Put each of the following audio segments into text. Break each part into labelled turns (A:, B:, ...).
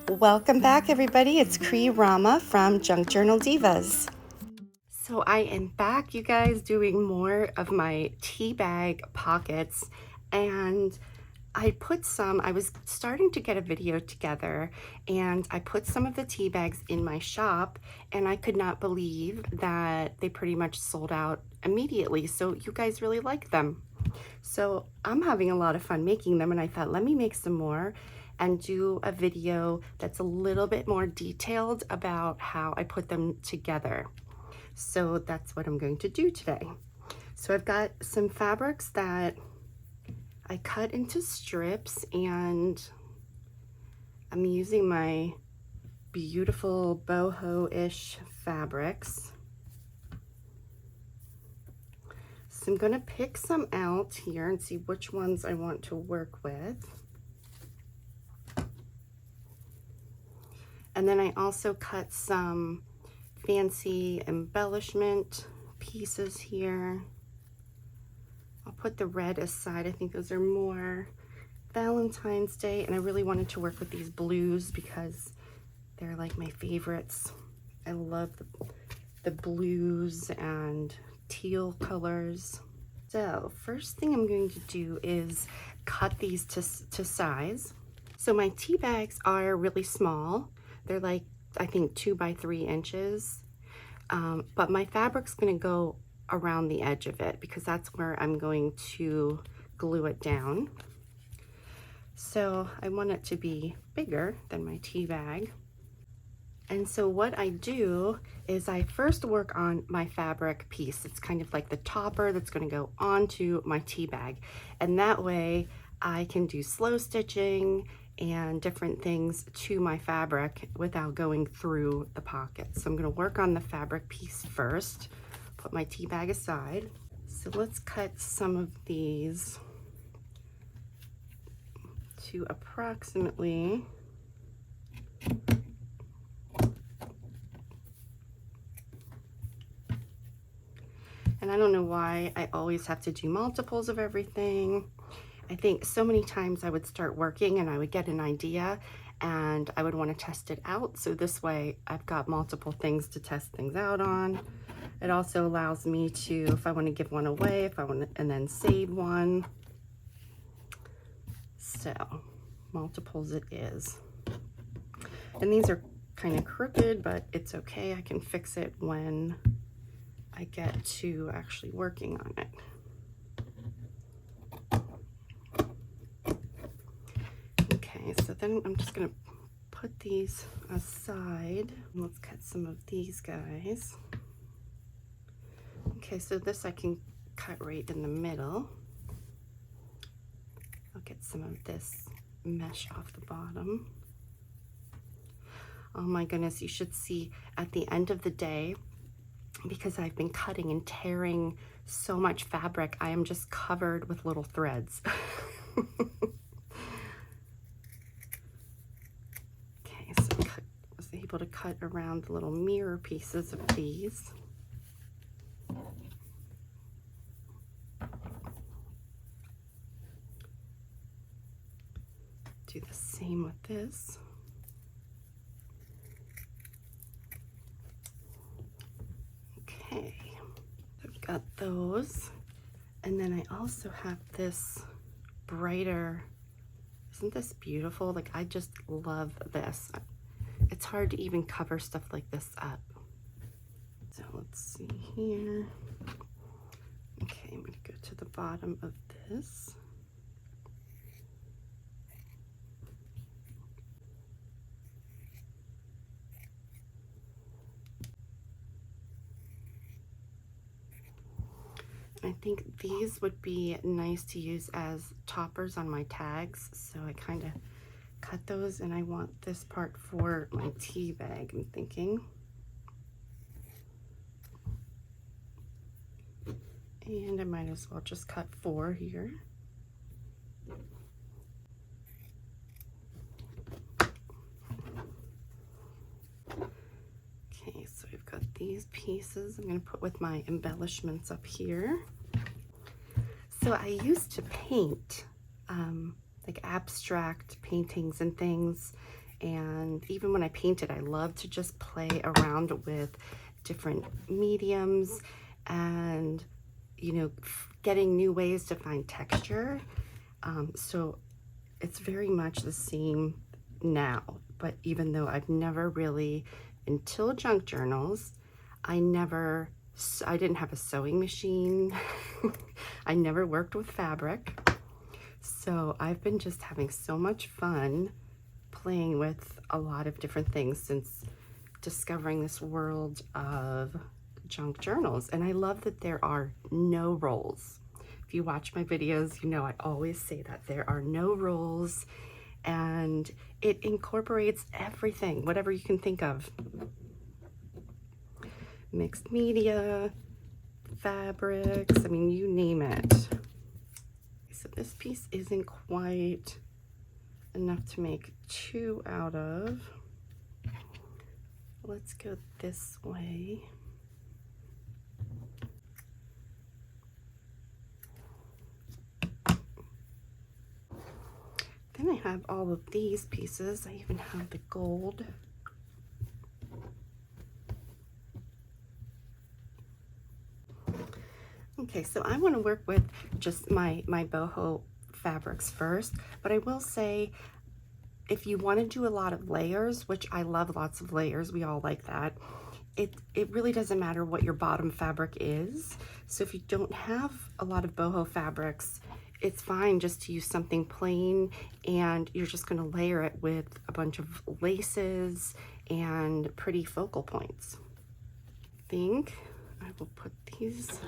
A: Welcome back, everybody. It's Rama from Junk Journal Divas. So I am back, you guys, doing more of my tea bag pockets, and I was starting to get a video together, and I put some of the tea bags in my shop, and I could not believe that they pretty much sold out immediately. So you guys really like them. So I'm having a lot of fun making them, and I thought, let me make some more and do a video that's a little bit more detailed about how I put them together. So that's what I'm going to do today. So I've got some fabrics that I cut into strips, and I'm using my beautiful boho-ish fabrics. So I'm going to pick some out here and see which ones I want to work with. And then I also cut some fancy embellishment pieces here. I'll put the red aside. I think those are more Valentine's Day, and I really wanted to work with these blues because they're like my favorites. I love the blues and teal colors. So first thing I'm going to do is cut these to size. So my tea bags are really small. They're like, I think 2 by 3 inches. But my fabric's gonna go around the edge of it because that's where I'm going to glue it down. So I want it to be bigger than my tea bag. And so what I do is I first work on my fabric piece. It's kind of like the topper that's gonna go onto my tea bag. And that way I can do slow stitching and different things to my fabric without going through the pockets. So I'm gonna work on the fabric piece first, put my tea bag aside. So let's cut some of these to approximately and I don't know why I always have to do multiples of everything. I think so many times I would start working and I would get an idea and I would want to test it out. So this way I've got multiple things to test things out on. It also allows me to, if I want to give one away, if I want to, and then save one. So multiples it is. And these are kind of crooked, but it's okay. I can fix it when I get to actually working on it. Okay, so then I'm just gonna put these aside. Let's cut some of these guys. Okay, so this I can cut right in the middle. I'll get some of this mesh off the bottom. Oh my goodness, you should see at the end of the day, because I've been cutting and tearing so much fabric, I am just covered with little threads. Okay, so I was able to cut around the little mirror pieces of these. Do the same with this. Okay, I've got those. And then I also have this brighter, isn't this beautiful? Like, I just love this. It's hard to even cover stuff like this up. So let's see here. Okay, I'm gonna go to the bottom of this. I think these would be nice to use as toppers on my tags. So I kind of cut those, and I want this part for my tea bag, I'm thinking. And I might as well just cut 4 here. Okay, so I've got these pieces I'm going to put with my embellishments up here. So I used to paint like abstract paintings and things, And even when I painted, I love to just play around with different mediums and, you know, getting new ways to find texture. So it's very much the same now, but even though I've never really, until junk journals, I didn't have a sewing machine. I never worked with fabric. So I've been just having so much fun playing with a lot of different things since discovering this world of junk journals. And I love that there are no rolls. If you watch my videos, you know I always say that there are no rolls, and it incorporates everything, whatever you can think of. Mixed media, fabrics, I mean, you name it. So this piece isn't quite enough to make 2 out of. Let's go this way. Then I have all of these pieces. I even have the gold. Okay, so I want to work with just my boho fabrics first, but I will say, if you want to do a lot of layers, which I love lots of layers, we all like that, it really doesn't matter what your bottom fabric is. So if you don't have a lot of boho fabrics, it's fine just to use something plain, and you're just going to layer it with a bunch of laces and pretty focal points. I think I will put these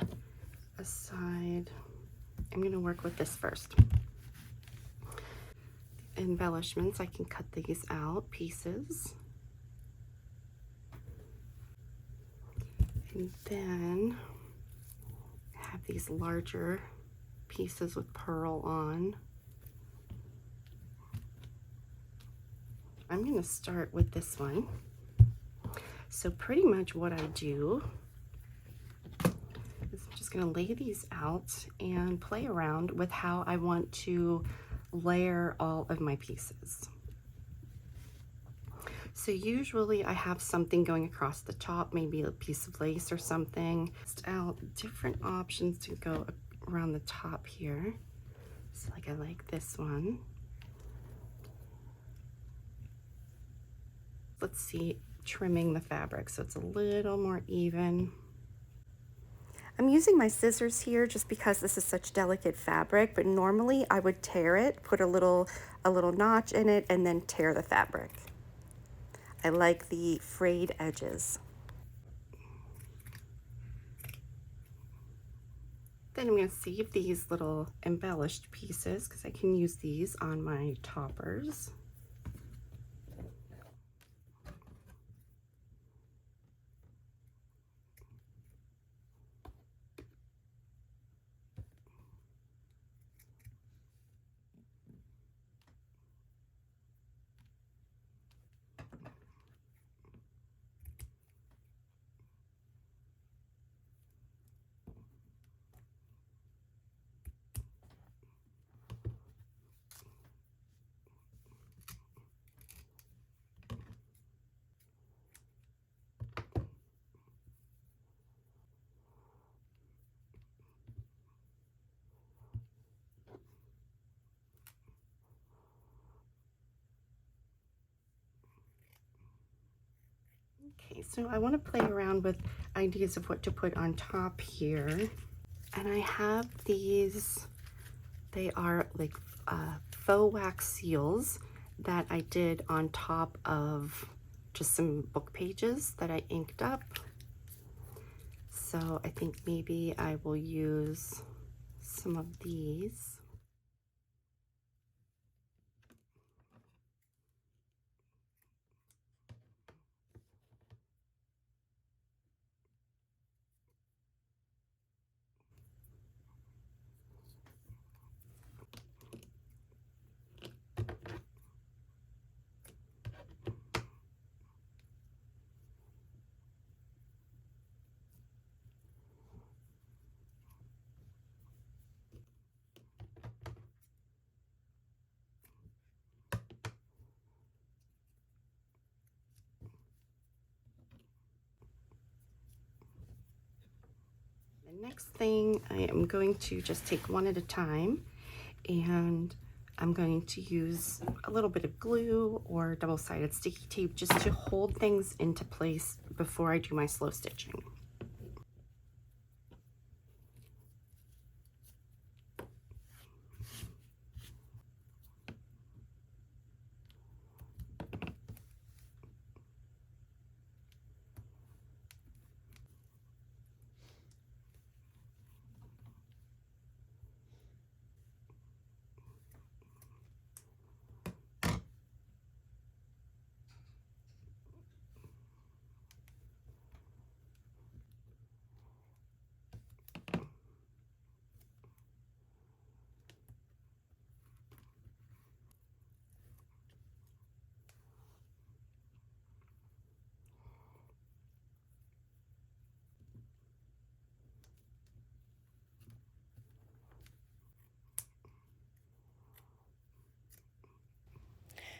A: aside. I'm going to work with this first. Embellishments, I can cut these out pieces. And then have these larger pieces with pearl on. I'm going to start with this one. So pretty much what I do is I'm just going to lay these out and play around with how I want to layer all of my pieces. So usually I have something going across the top, maybe a piece of lace or something. Just out different options to go around the top here. So like I like this one. Let's see, trimming the fabric so it's a little more even. I'm using my scissors here just because this is such delicate fabric, but normally I would tear it, put a little notch in it, and then tear the fabric. I like the frayed edges. Then I'm going to save these little embellished pieces because I can use these on my toppers. Okay, so I want to play around with ideas of what to put on top here. And I have these, they are like faux wax seals that I did on top of just some book pages that I inked up. So I think maybe I will use some of these. Next thing, I am going to just take one at a time, and I'm going to use a little bit of glue or double-sided sticky tape just to hold things into place before I do my slow stitching.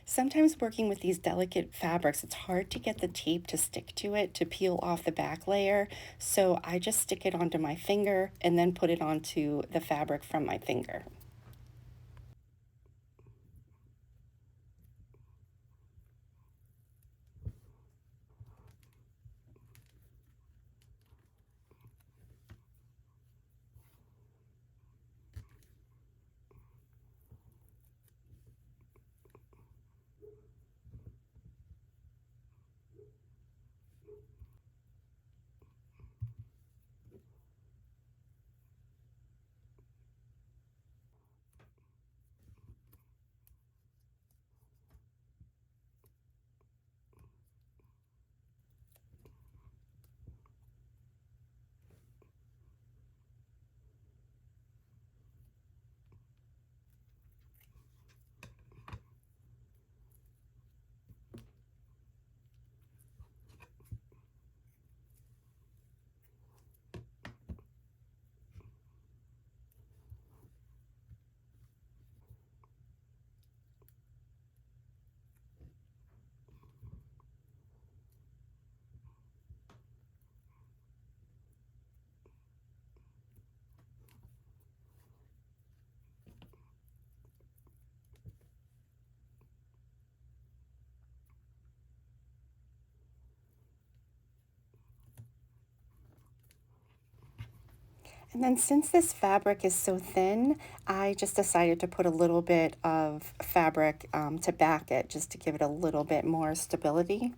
A: Sometimes working with these delicate fabrics, it's hard to get the tape to stick to it, to peel off the back layer. So I just stick it onto my finger and then put it onto the fabric from my finger. And then since this fabric is so thin, I just decided to put a little bit of fabric to back it, just to give it a little bit more stability.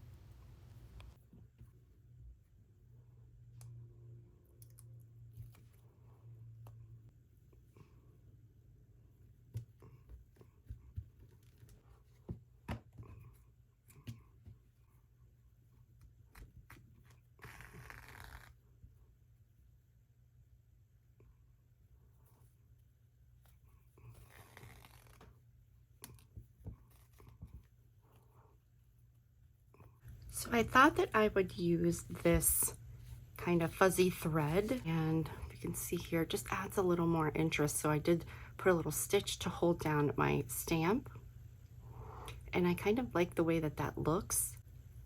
A: So I thought that I would use this kind of fuzzy thread, and you can see here, it just adds a little more interest. So I did put a little stitch to hold down my stamp, and I kind of like the way that that looks.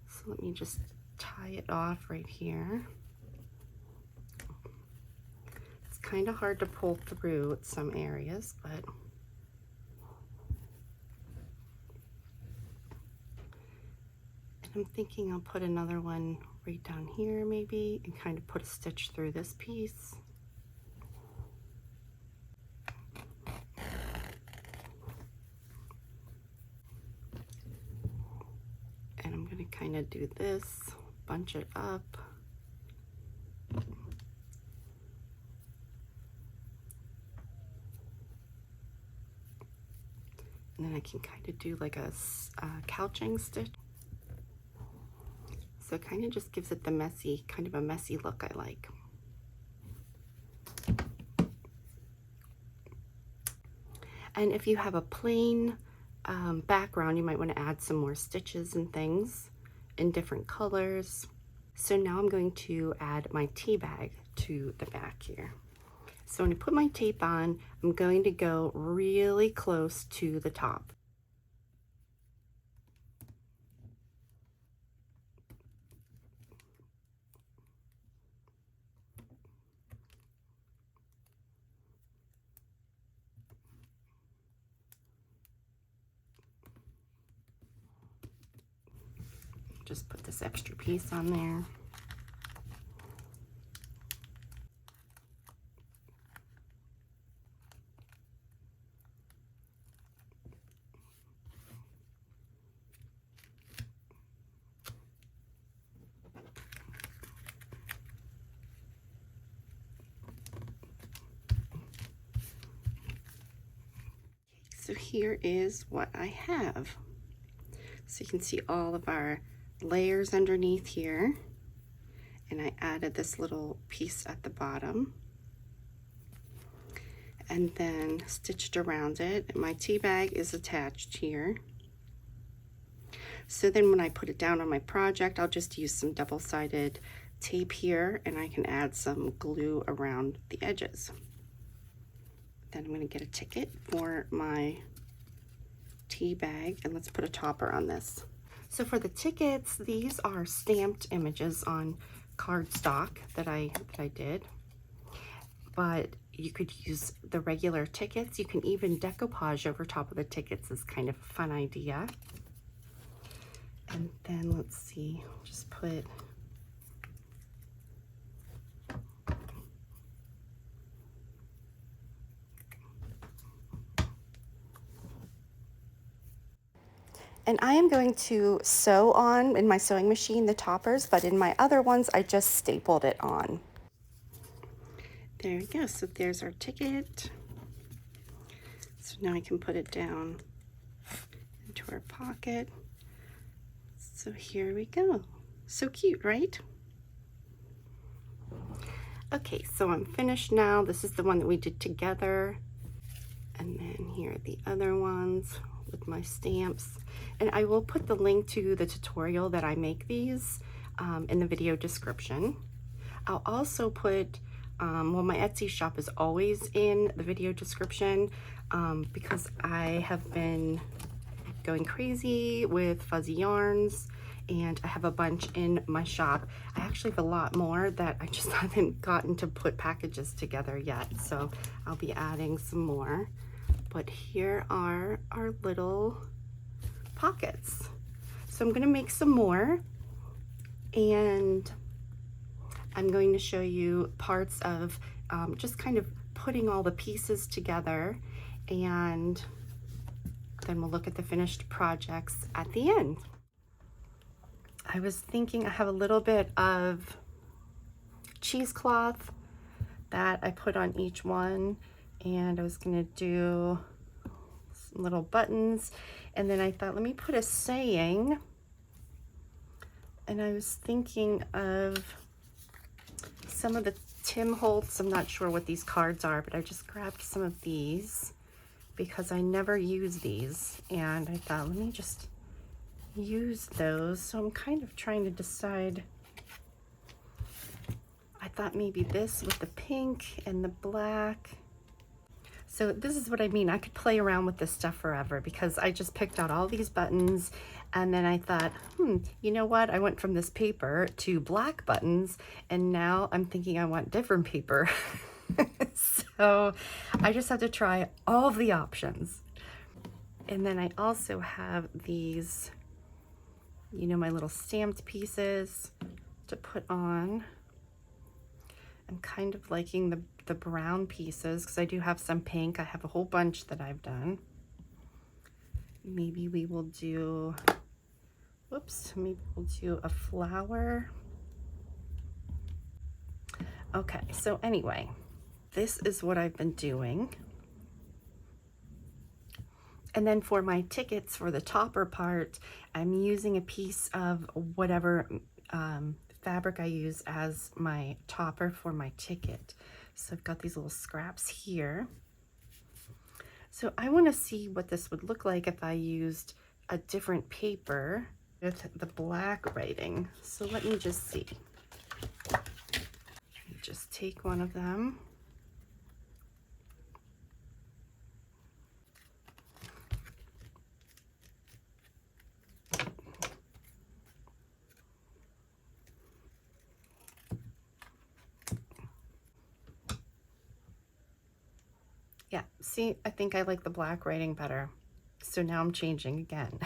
A: So let me just tie it off right here. It's kind of hard to pull through at some areas, but I'm thinking I'll put another one right down here maybe, and kind of put a stitch through this piece. And I'm going to kind of do this, bunch it up. And then I can kind of do like a couching stitch. So it kind of just gives it the messy, kind of a messy look I like. And if you have a plain background, you might want to add some more stitches and things in different colors. So now I'm going to add my tea bag to the back here. So when I put my tape on, I'm going to go really close to the top. Just put this extra piece on there. So here is what I have. So you can see all of our layers underneath here. And I added this little piece at the bottom. And then stitched around it. And my tea bag is attached here. So then when I put it down on my project, I'll just use some double-sided tape here, and I can add some glue around the edges. Then I'm going to get a ticket for my tea bag, and let's put a topper on this. So for the tickets, these are stamped images on cardstock that I did, but you could use the regular tickets. You can even decoupage over top of the tickets is kind of a fun idea. And then let's see, just put and I am going to sew on in my sewing machine the toppers, but in my other ones I just stapled it on. There we go. So there's our ticket. So now I can put it down into our pocket. So here we go. So cute, right? Okay, so I'm finished now. This is the one that we did together. And then here are the other ones with my stamps. And I will put the link to the tutorial that I make these in the video description. I'll also put, well, my Etsy shop is always in the video description because I have been going crazy with fuzzy yarns, and I have a bunch in my shop. I actually have a lot more that I just haven't gotten to put packages together yet, so I'll be adding some more. But here are our little pockets. So I'm gonna make some more, and I'm going to show you parts of just kind of putting all the pieces together, and then we'll look at the finished projects at the end. I was thinking I have a little bit of cheesecloth that I put on each one, and I was gonna do some little buttons, and then I thought, let me put a saying, and I was thinking of some of the Tim Holtz. I'm not sure what these cards are, but I just grabbed some of these because I never use these, and I thought, let me just use those. So I'm kind of trying to decide. I thought maybe this with the pink and the black. So this is what I mean. I could play around with this stuff forever because I just picked out all these buttons, and then I thought, you know what? I went from this paper to black buttons, and now I'm thinking I want different paper. So I just have to try all of the options. And then I also have these, you know, my little stamped pieces to put on. I'm kind of liking the brown pieces because I do have some pink. I have a whole bunch that I've done. Maybe we will do, whoops, maybe we'll do a flower. Okay, so anyway, this is what I've been doing. And then for my tickets, for the topper part, I'm using a piece of whatever fabric I use as my topper for my ticket. So I've got these little scraps here. So I want to see what this would look like if I used a different paper with the black writing. So let me just see. Just take one of them. Yeah, see, I think I like the black writing better. So now I'm changing again.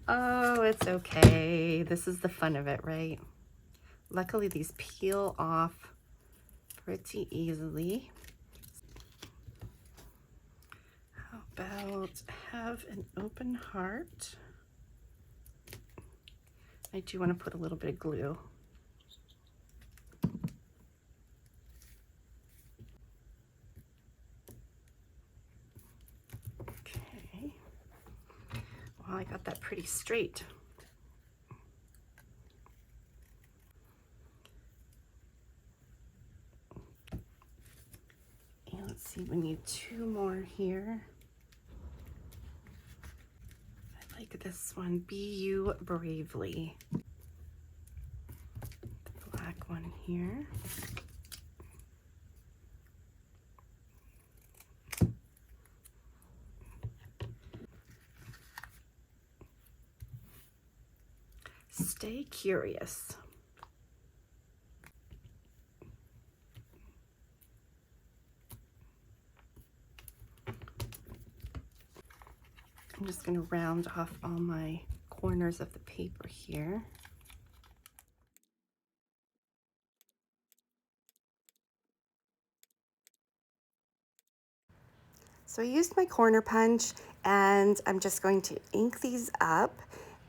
A: Oh, it's okay. This is the fun of it, right? Luckily, these peel off pretty easily. How about have an open heart? I do want to put a little bit of glue. Okay. Well, I got that pretty straight. And let's see, we need 2 more here. I like this one, Be You Bravely. The black one here. Stay Curious. I'm just going to round off all my corners of the paper here. So I used my corner punch and I'm just going to ink these up.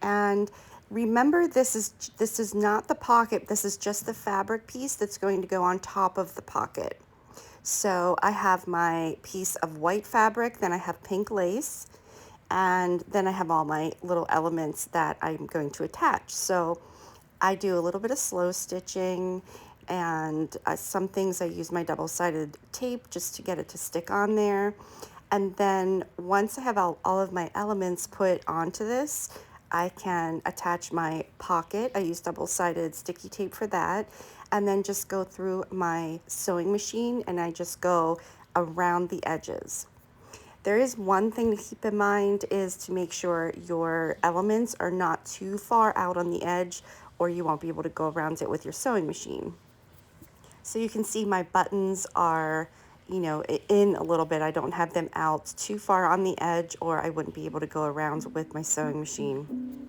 A: And remember, this is not the pocket, this is just the fabric piece that's going to go on top of the pocket. So I have my piece of white fabric, then I have pink lace, and then I have all my little elements that I'm going to attach. So I do a little bit of slow stitching, and some things I use my double-sided tape just to get it to stick on there. And then once I have all of my elements put onto this, I can attach my pocket. I use double-sided sticky tape for that, and then just go through my sewing machine and I just go around the edges. There is one thing to keep in mind, is to make sure your elements are not too far out on the edge, or you won't be able to go around it with your sewing machine. So you can see my buttons are, you know, in a little bit. I don't have them out too far on the edge, or I wouldn't be able to go around with my sewing machine.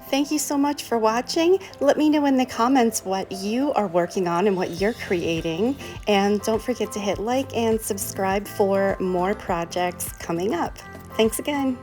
A: Thank you so much for watching. Let me know in the comments what you are working on and what you're creating. And don't forget to hit like and subscribe for more projects coming up. Thanks again.